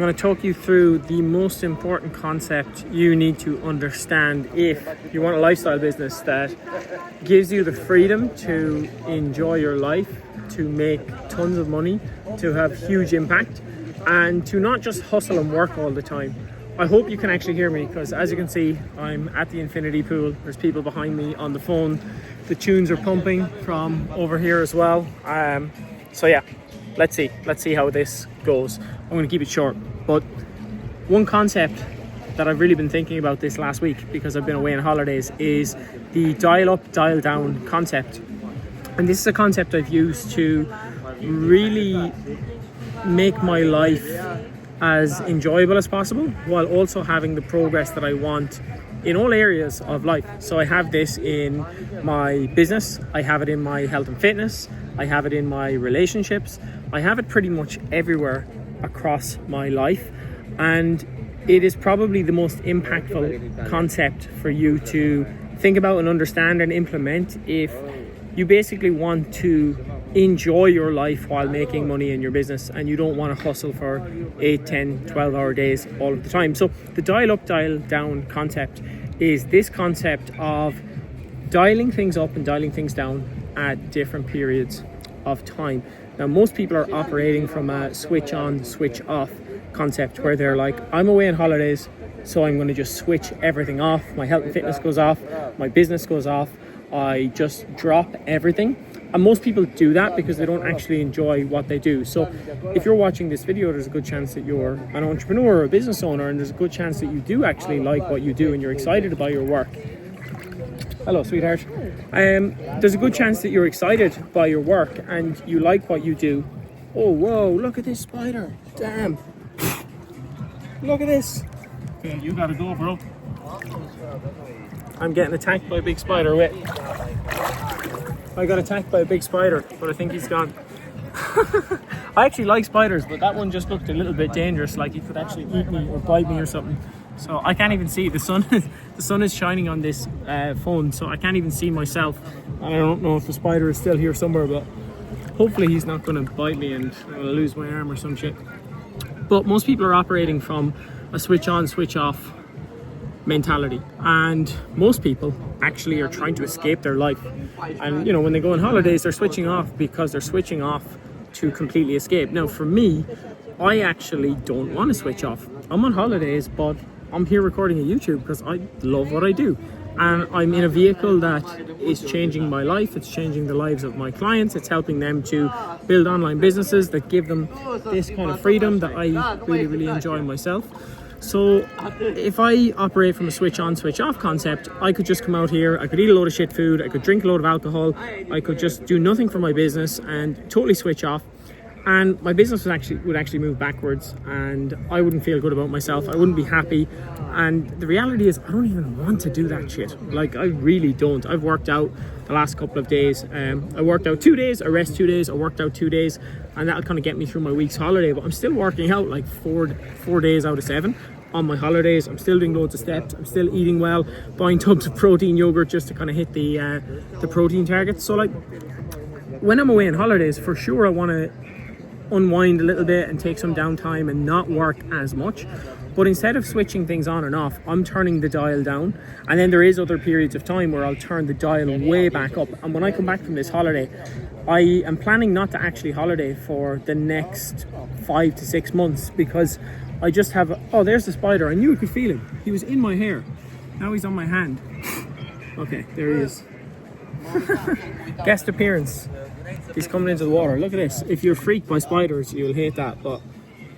I'm going to talk you through the most important concept you need to understand if you want a lifestyle business that gives you the freedom to enjoy your life, to make tons of money, to have huge impact, and to not just hustle and work all the time. I hope you can actually hear me, because as you can see, I'm at the infinity pool. There's people behind me on the phone. The tunes are pumping from over here as well. So yeah, let's see how this goes. I'm going to keep it short, but one concept that I've really been thinking about this last week, because I've been away on holidays, is the dial up, dial down concept. And this is a concept I've used to really make my life as enjoyable as possible, while also having the progress that I want in all areas of life. So I have this in my business, I have it in my health and fitness, I have it in my relationships, I have it pretty much everywhere across my life. And it is probably the most impactful concept for you to think about and understand and implement if you basically want to enjoy your life while making money in your business, and you don't want to hustle for 8, 10, 12 hour days all of the time. So the dial up, dial down concept is this concept of dialing things up and dialing things down at different periods of time. Now, most people are operating from a switch on, switch off concept, where they're like, I'm away on holidays, so I'm going to just switch everything off. My health and fitness goes off, my business goes off, I just drop everything. And most people do that because they don't actually enjoy what they do. So if you're watching this video, there's a good chance that you're an entrepreneur or a business owner, and there's a good chance that you do actually like what you do and you're excited about your work. Hello, sweetheart. There's a good chance that you're excited by your work and you like what you do. Oh, whoa, look at this spider. Damn. Look at this. Okay, you gotta go, bro. I'm getting attacked by a big spider. Wait. I got attacked by a big spider, but I think he's gone. I actually like spiders, but that one just looked a little bit dangerous, like he could actually eat me or bite me or something. So I can't even see. The sun is shining on this phone, so I can't even see myself. And I don't know if the spider is still here somewhere, but hopefully he's not going to bite me and I'm going to lose my arm or some shit. But most people are operating from a switch on, switch off mentality, and most people actually are trying to escape their life. And you know, when they go on holidays, they're switching off because they're switching off to completely escape. Now for me, I actually don't want to switch off. I'm on holidays, but I'm here recording a YouTube because I love what I do, and I'm in a vehicle that is changing my life. It's changing the lives of my clients. It's helping them to build online businesses that give them this kind of freedom that I really enjoy myself. So if I operate from a switch on, switch off concept, I could just come out here, I could eat a load of shit food, I could drink a load of alcohol, I could just do nothing for my business and totally switch off. And my business would actually move backwards, and I wouldn't feel good about myself. I wouldn't be happy. And the reality is, I don't even want to do that shit. Like, I really don't. I've worked out the last couple of days. I worked out 2 days, I rest 2 days, I worked out 2 days, and that'll kind of get me through my week's holiday. But I'm still working out like four days out of 7 on my holidays. I'm still doing loads of steps. I'm still eating well, buying tubs of protein yogurt just to kind of hit the protein targets. So like, when I'm away on holidays, for sure I want to unwind a little bit and take some downtime and not work as much. But instead of switching things on and off, I'm turning the dial down. And then there is other periods of time where I'll turn the dial way back up. And when I come back from this holiday, I am planning not to actually holiday for the next 5 to 6 months, because I just have, oh, there's the spider. I knew I could feel him. He was in my hair. Now he's on my hand. Okay, there he is. Guest appearance. He's coming into the water. Look at this. If you're freaked by spiders, you'll hate that. But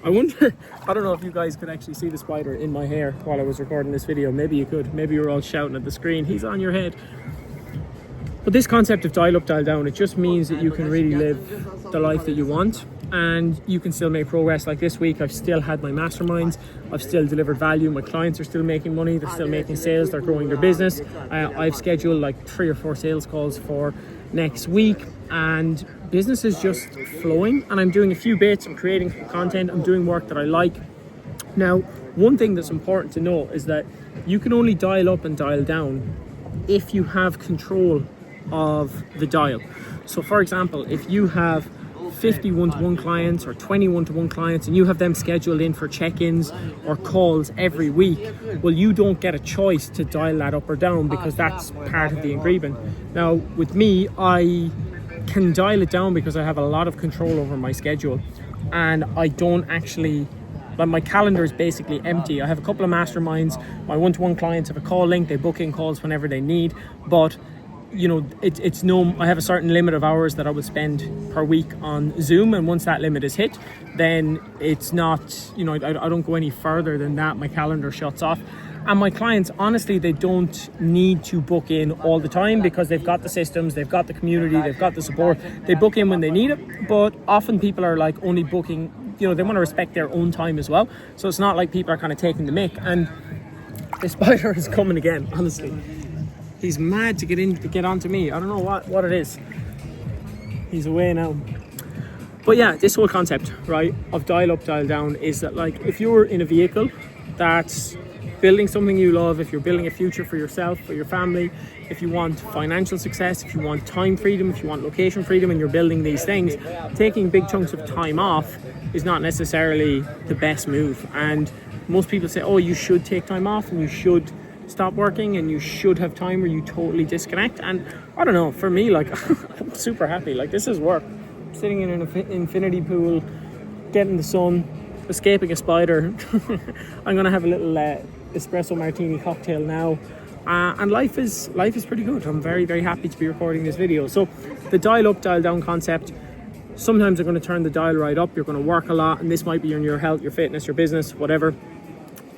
I wonder, I don't know if you guys could actually see the spider in my hair while I was recording this video. Maybe you could. Maybe you're all shouting at the screen, he's on your head. But this concept of dial up, dial down, it just means that you can really live the life that you want, and you can still make progress. Like this week, I've still had my masterminds, I've still delivered value, my clients are still making money, they're still making sales, they're growing their business. I've scheduled like 3 or 4 sales calls for next week, and business is just flowing, and I'm doing a few bits, I'm creating content, I'm doing work that I like. Now, one thing that's important to know is that you can only dial up and dial down if you have control of the dial. So for example, if you have 50 one-to-one clients or 20 one-to-one clients and you have them scheduled in for check-ins or calls every week, well, you don't get a choice to dial that up or down because that's part of the agreement. Now, with me, I can dial it down because I have a lot of control over my schedule, and I don't actually, like, my calendar is basically empty. I have a couple of masterminds. My one-to-one clients have a call link. They book in calls whenever they need, but you know, it's no, I have a certain limit of hours that I will spend per week on Zoom, and once that limit is hit, then it's not, you know, I don't go any further than that. My calendar shuts off. And my clients, honestly, they don't need to book in all the time because they've got the systems, they've got the community, they've got the support. They book in when they need it, but often people are like only booking, you know, they want to respect their own time as well. So it's not like people are kind of taking the mick. And the spider is coming again, honestly. He's mad to get onto me. I don't know what it is. He's away now. But yeah, this whole concept, right, of dial up, dial down is that, like, if you're in a vehicle that's building something you love, if you're building a future for yourself, for your family, if you want financial success, if you want time freedom, if you want location freedom, and you're building these things, taking big chunks of time off is not necessarily the best move. And most people say, oh, you should take time off and you should stop working and you should have time where you totally disconnect. And I don't know, for me, like, I'm super happy. Like, this is work. I'm sitting in an infinity pool, getting the sun, escaping a spider. I'm gonna have a little espresso martini cocktail now, and life is pretty good. I'm very, very happy to be recording this video. So the dial up, dial down concept, sometimes I'm going to turn the dial right up. You're going to work a lot, and this might be in your health, your fitness, your business, whatever.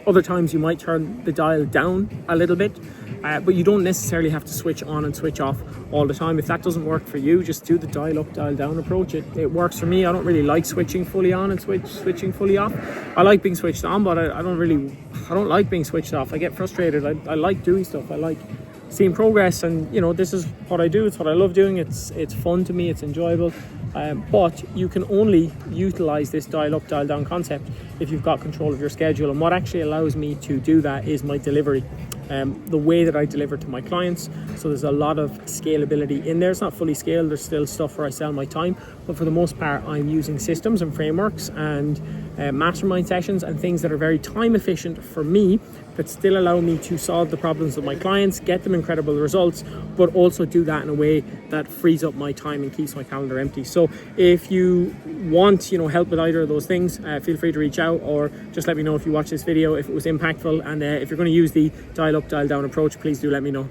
Other times you might turn the dial down a little bit, but you don't necessarily have to switch on and switch off all the time. If that doesn't work for you, just do the dial up, dial down approach. It works for me. I don't really like switching fully on and switching fully off. I like being switched on, but I don't like being switched off. I get frustrated. I like doing stuff. I like seeing progress, and you know, this is what I do. It's what I love doing. It's fun to me. It's enjoyable. But you can only utilize this dial up, dial down concept if you've got control of your schedule. And what actually allows me to do that is my delivery, the way that I deliver to my clients. So there's a lot of scalability in there. It's not fully scaled. There's still stuff where I sell my time, but for the most part, I'm using systems and frameworks and mastermind sessions and things that are very time efficient for me, that still allow me to solve the problems of my clients, get them incredible results, but also do that in a way that frees up my time and keeps my calendar empty. So if you want, you know, help with either of those things, feel free to reach out, or just let me know if you watch this video, if it was impactful, and if you're going to use the dial up, dial down approach, please do let me know.